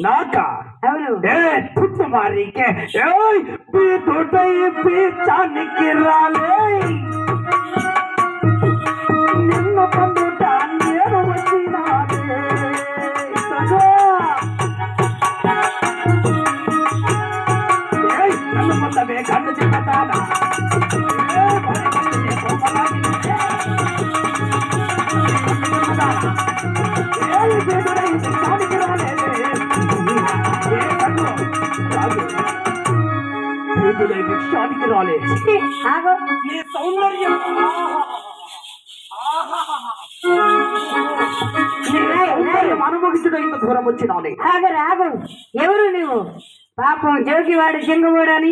నాకా అవును. మారికే తోటై పీచానికి రాలే నిన్న పండుట నేను వచ్చినాదే నన్ను పొందవే కన్ను చిన్నదానా భిక్షానికి రాలేదు ఏ సౌందర్యం అనుభవించడం ఇంత దూరం వచ్చినాలే. రాగు ఎవరు నువ్వు? పాపం జోగివాడు జంగవాడు అని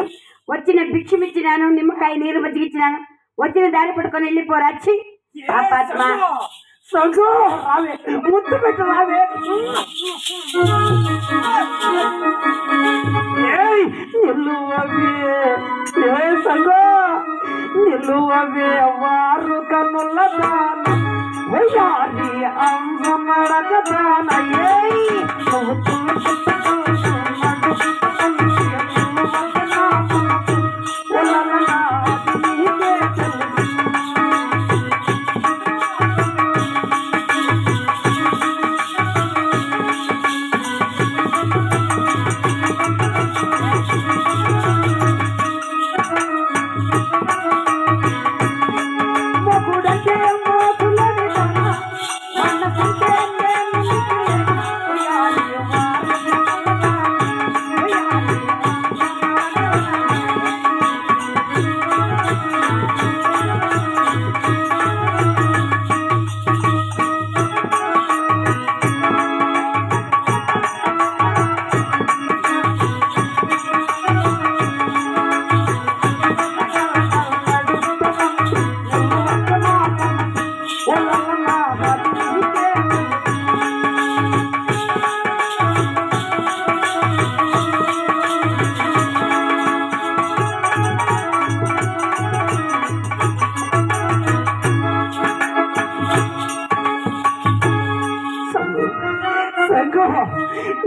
వచ్చిన భిక్షమిచ్చినాను, నిమ్మకాయ నీరు మజ్జిగిచ్చినాను, వచ్చిన దారి పట్టుకొని వెళ్ళిపోరాచి పాపాత్మ. సంగు రావే, ముద్దు పెట్టు రావే. నిల్లువవే సంగు నిల్లువవే వారు కన్నుల దాన వయ్యారి అంశమడక దాన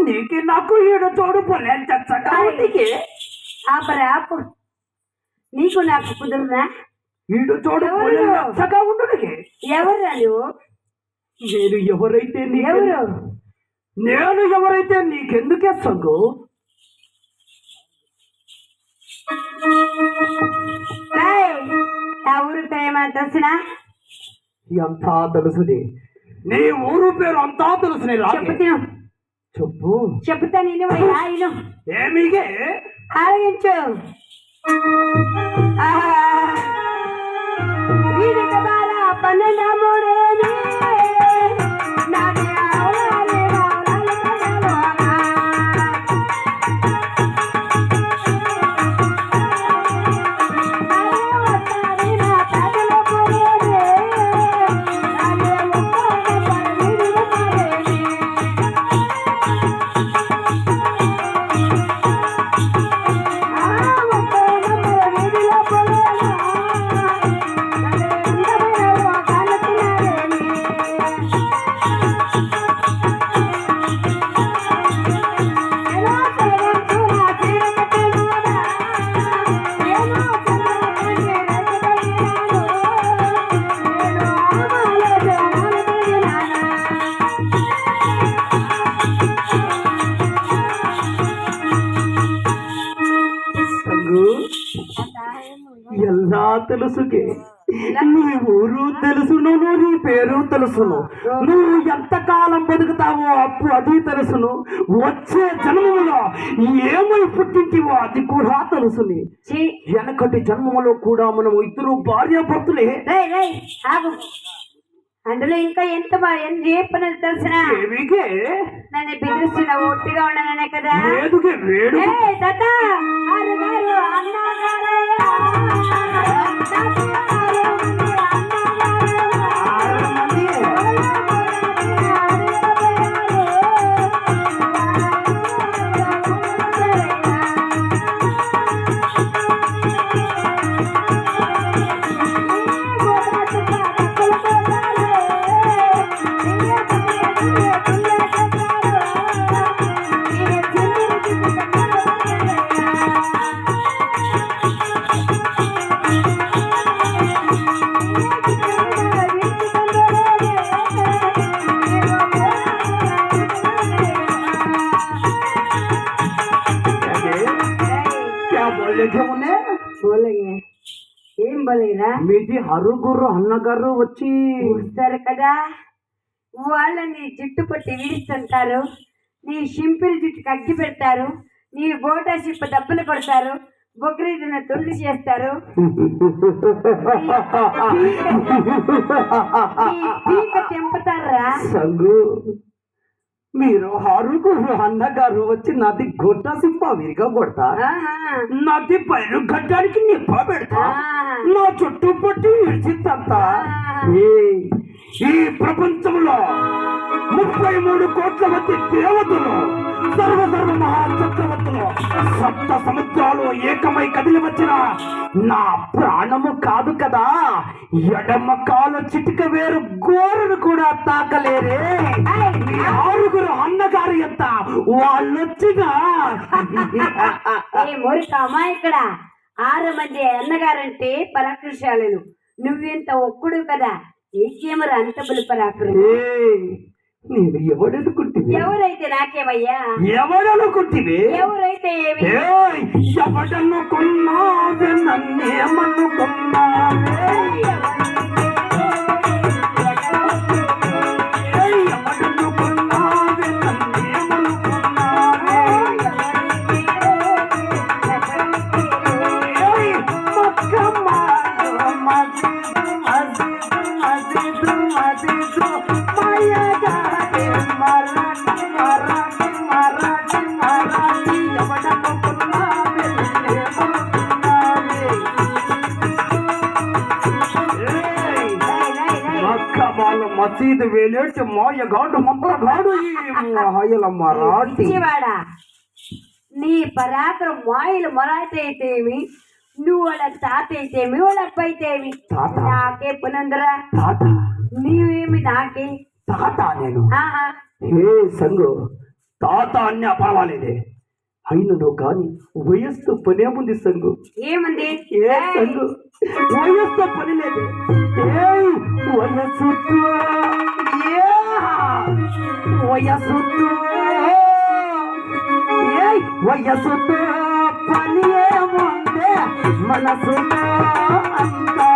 నీకు నాకు ఈడు తోడు పోలేని చచ్చగానికి ఆపరాపు నీకు నాకు కుదురునా? ఈడు తోడు చచ్చగా ఉండు. ఎవరురా నువ్వు? నేను ఎవరైతే నీకెందుకే సంగు? నా ఊరు పేరు తెలిసినా? అంతా తెలుసుని. నీ ఊరు పేరు అంతా తెలుసుని. చెప్పుతా నేను ఆయన ఏమిగే ఆరగించు. వీడికి బాల పన్నెండు మూడేమి ఎలా తెలుసుకే? నీ ఊరు తెలుసును, నీ పేరు తెలుసును, నువ్వు ఎంతకాలం బతుకుతావో అప్పుడు అది తెలుసును, వచ్చే జన్మములో ఏమై పుట్టింటివో అది కూడా తెలుసుని. వెనకటి జన్మములో కూడా మనం ఇద్దరు భార్యాభర్తలే. అందులో ఇంకా ఎంత ఏ పని తెలిసిన నన్ను బెదిరిస్తున్నా, ఒట్టిగా ఉన్నాననే కదా. బోలేకేమునే బోలయ్యే ఏం బోలేరా? మీది అరుగురు అన్నగారు వచ్చి వస్తారు కదా, వాళ్ళని జుట్టు పట్టి విడిస్తుంటారు, నీ సింపిల్ జుట్టుకి అగ్గి పెడతారు, నీ గోటా చిప్ప దెబ్బలు కొడతారు, బొగ్రీదిన తొల్లి చేస్తారు, పీక తెంపుతారా. సంగు మీరు అరుగురు అన్నగారు వచ్చి నది గొడ్డ సిప్ప విరిగా కొడతా, నది పైరు గడ్డానికి నిప్ప పెడతా, నా చుట్టూ పట్టి విడిచిత్తంతా. ఈ ప్రపంచంలో 33 కోట్ల మంది దేవతలు, సర్వ మహాచక్రవర్తులు, సప్త సముద్రాలు ఏకమై కదిలి వచ్చిన నా ప్రాణము కాదు కదా, ఎడమ కాలు చిటిక వేరు గోరును కూడా తాకలేరే. ఈ ఆరుగురు అన్నగారు ఎంత వాళ్ళొచ్చినా మురికమ్మా ఇక్కడ 6 మంది అన్నగారంటే పరాకృశాలను, నువ్వెంత ఒక్కుడు కదా, నీకేమరా అంత బలి పరాకృ. నేను ఎవడనుకుంటుంది? ఎవరైతే నాకేమయ్యా? ఎవడనుకుంటుంది? ఎవరైతే ఏమి? ఎవడనుకున్నావే నన్నేమనుకున్నావే, ఎవడనుకున్నావే నన్నేమనుకున్నావే, మక్కమాడు మజిదు మజిదు మజిదు మజిదు మాయగాడే మరాఠీ మరాఠీ మరాఠీ మరాఠీ, ఎవడనుకున్నావే నన్నేమనుకున్నావే. మక్కమాల మసీదు వేలేటి మాయగాడు మంత్రగాడు ఈ మాయల మరాఠీ. పిచ్చివాడా, నీ పరాక్రమ మాయలు మరాఠీ అయితేమి, నువ్వు వాళ్ళ తాత అయితేమి, వాళ్ళ అబ్బాయి అయితేమి, తాత? నాకే పునందరా. తాత? నీవేమి నాకే తాత నేను? ఆహా. ఏ సంగు, తాత అన్నా పర్వాలేదే, అయినను కాని వయస్సు పనేముంది సంగు. ఏముంది? ఏ సంగు, వయస్సు పని లేదు. వయస్సుతో వయస్సుతో పని ఏముందే, మనసుతో అంతా.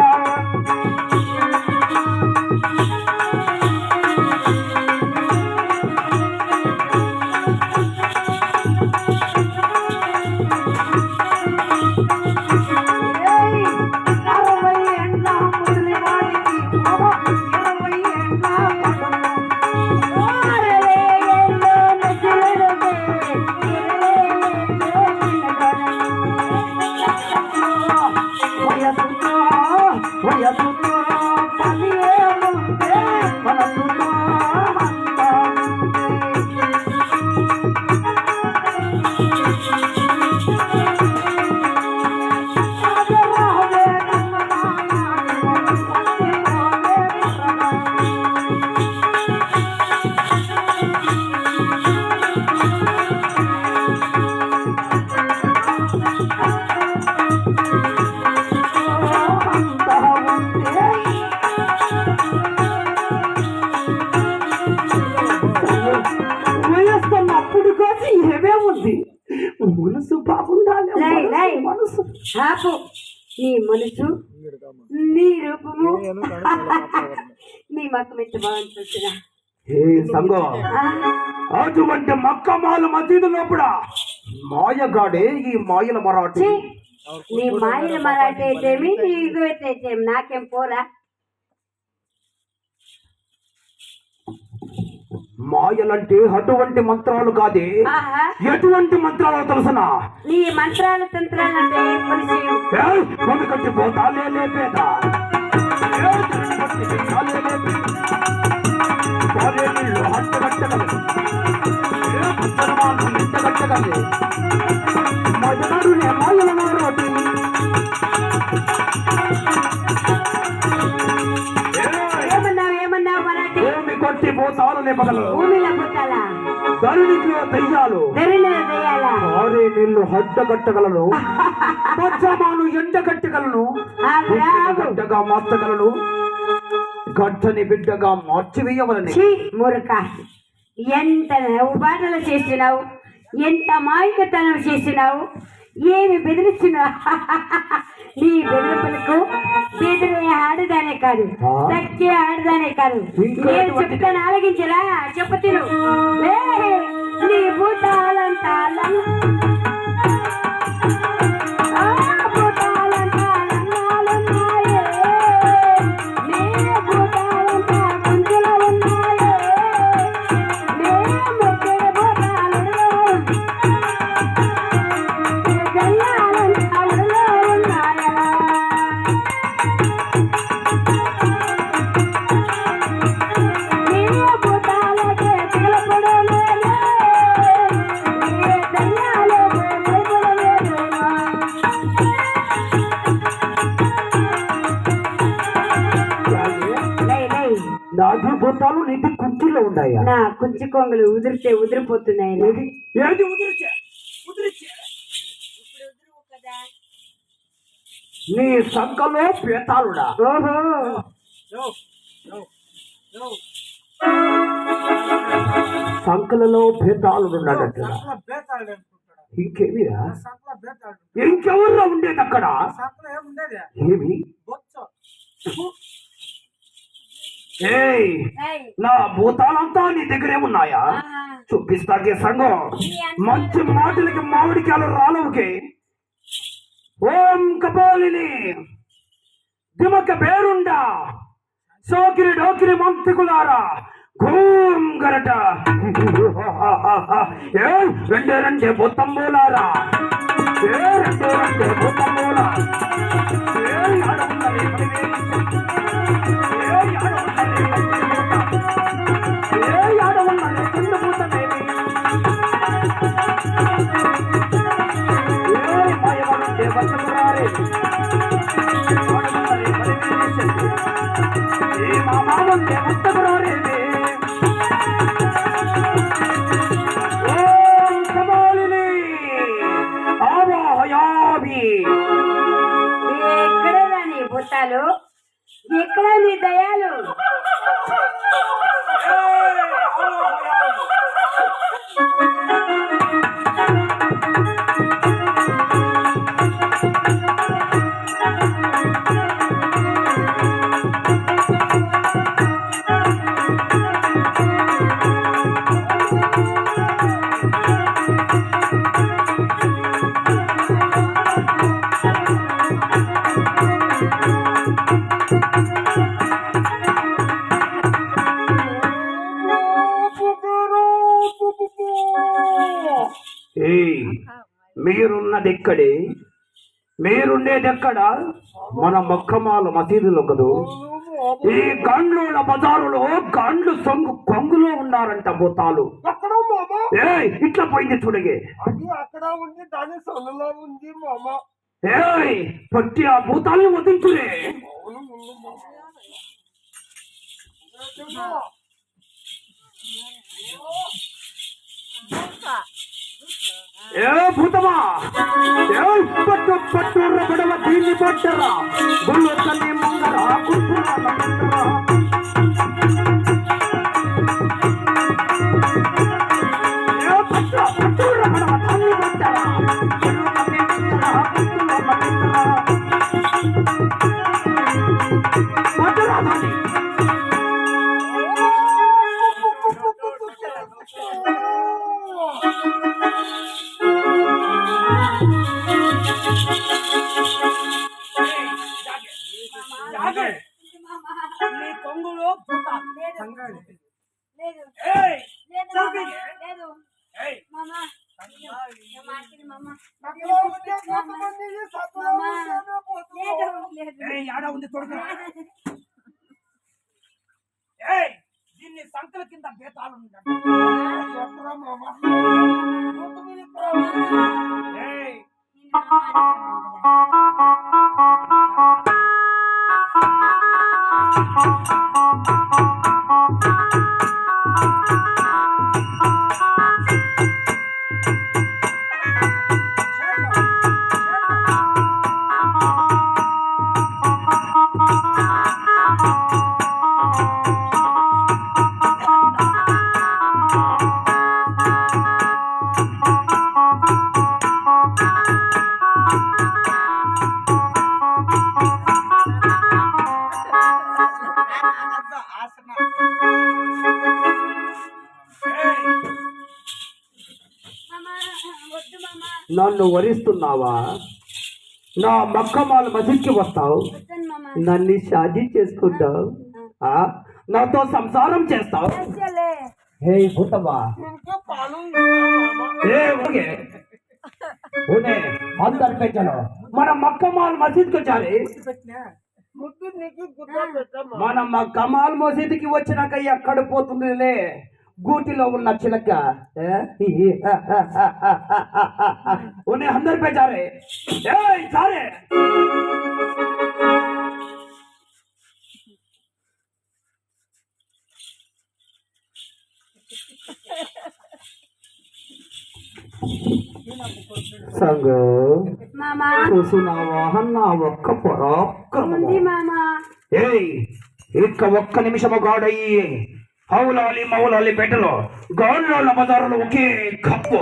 మనసు బాగుండాలి. మనసు ఆపు. నీ మనసు, నీ రూపము, నీ మతం ఎంత బాగుంటుందా. సంగం అటువంటి మక్కమాల మసీదు లోపల మాయగాడే ఈ మాయల మరాఠీ. నీ మాయల మరాఠీ అయితేమి, నీ ఇగోయితే నాకేం పోరా. మాయలంటే అటువంటి మంత్రాలు కాదే, ఎటువంటి మంత్రాలు తెలుసునా? నీ మంత్రాలు తంత్రాలంటే భూమి కట్టి పోతాలే లేపేదా, హట్టగట్టగలదు, ఇంటగట్టగలదు, మజనాడునే మాయల మరాఠీ. కొట్టి పోతాలనే పగలు, భూమిలో పుట్టాలా, ధరణిలో దయ్యాలు, ఆరే నీళ్లు హడ్డగట్టగలను, పచ్చమాను ఎండగట్టగలను, గడ్డగా మార్చగలను, గడ్డని బిడ్డగా మార్చివేయవలని. మురక, ఎంత ఉపాటలు చేసినావు, ఎంత మాయకతనం చేసినావు, ఏమి బెదిరిస్తున్నా? నీ బెదిరింపులకు బెదిరే ఆడదానే కాదు, తక్కే ఆడదానే కాదు. నేను చెప్తాను, ఆలగించరా? చెప్పు తిను. నీ భూతాలంతా నాది భూతాలు నీటి కుర్చీలో ఉన్నాయా? నా కుంచి కొంగలు ఉదిరితే ఉదిరిపోతున్నాయి. ఏది ఉదిరిచే? నీ సంకలో పేతాలుడా? ఓహో, సంకలలో పేతాళుడున్నాడట. ఇంకేమిరా? ఇంకెవరిలో ఉండేది అక్కడ? ఏమి? ఏయ్, నా భూతాలంతా నీ దగ్గరే ఉన్నాయా? చూపిస్తాకే సంఘం. మంచి మాటలకి మామిడికాయలు రాలవుకే. ఓం కపాలిని దిమక పేరుండా సోకిరి డోకిరి మంత్రికులారా గోం గరట రెండే రెండే బొత్తంబోలారా రెండే రెండే బొత్తంబోలా ఎక్కడేనా నీ భూతాలు? ఎక్కడ నీ దయాలు? మీరున్నది ఎక్కడే? మీరుండేది ఎక్కడ? మన మొక్కమాల మసీదులో కదూ. ఈ గండ్ల బజారులో గండ్లు సొంగు కొంగులో ఉన్నారంట భూతాలు. ఇట్లా పోయింది చూడగే. ఏయ్, పట్టి ఆ భూతాల్ని వదించులే. ఏ భూతమా, పట్టు పట్టు రగడవ దీన్ని పట్టరా గుళ్ళు తల్లి మంగళ కుర్పురాల పట్టు పట్టు రగడవ దీన్ని పట్టరా గుళ్ళు తల్లి మంగళ కుర్పురాల పట్టరా దాన్ని. నీ కొంగులో ఉంది తొడుగు. దీన్ని సంకల కింద బేతాలు వద్దు మామ, నన్ను వరిస్తున్నావా? నా మక్కమాల మసీద్కి వస్తావు, వద్దని మామ. నన్ను షాదీ చేసుకుంటావు, ఆ? నాతో సంసారం చేస్తావు. చేసేలే. హే భూతమ్మా, ఏ ఓకే ఊనే అందరు పెట్టాను. మన మక్కమాల్ మసీద్కి వచ్చాలి. మన కమాల్ మసీద్కి వచ్చినాక ఎక్కడ పోతుందిలే గూటిలో ఉన్న చిలక. ఉన్हें अंदर पे जा रहे जा रहे సంగ మామ చూసినావా నా ఒక్క పరాక్రమము. ఉంది మామ. ఏయ్ ఇక్క ఒక్క నిమిషము గాడయ్యి హౌలాలి మౌలాలి పెట్టలో గాళ్ళ బజారులో ఒకే కప్పు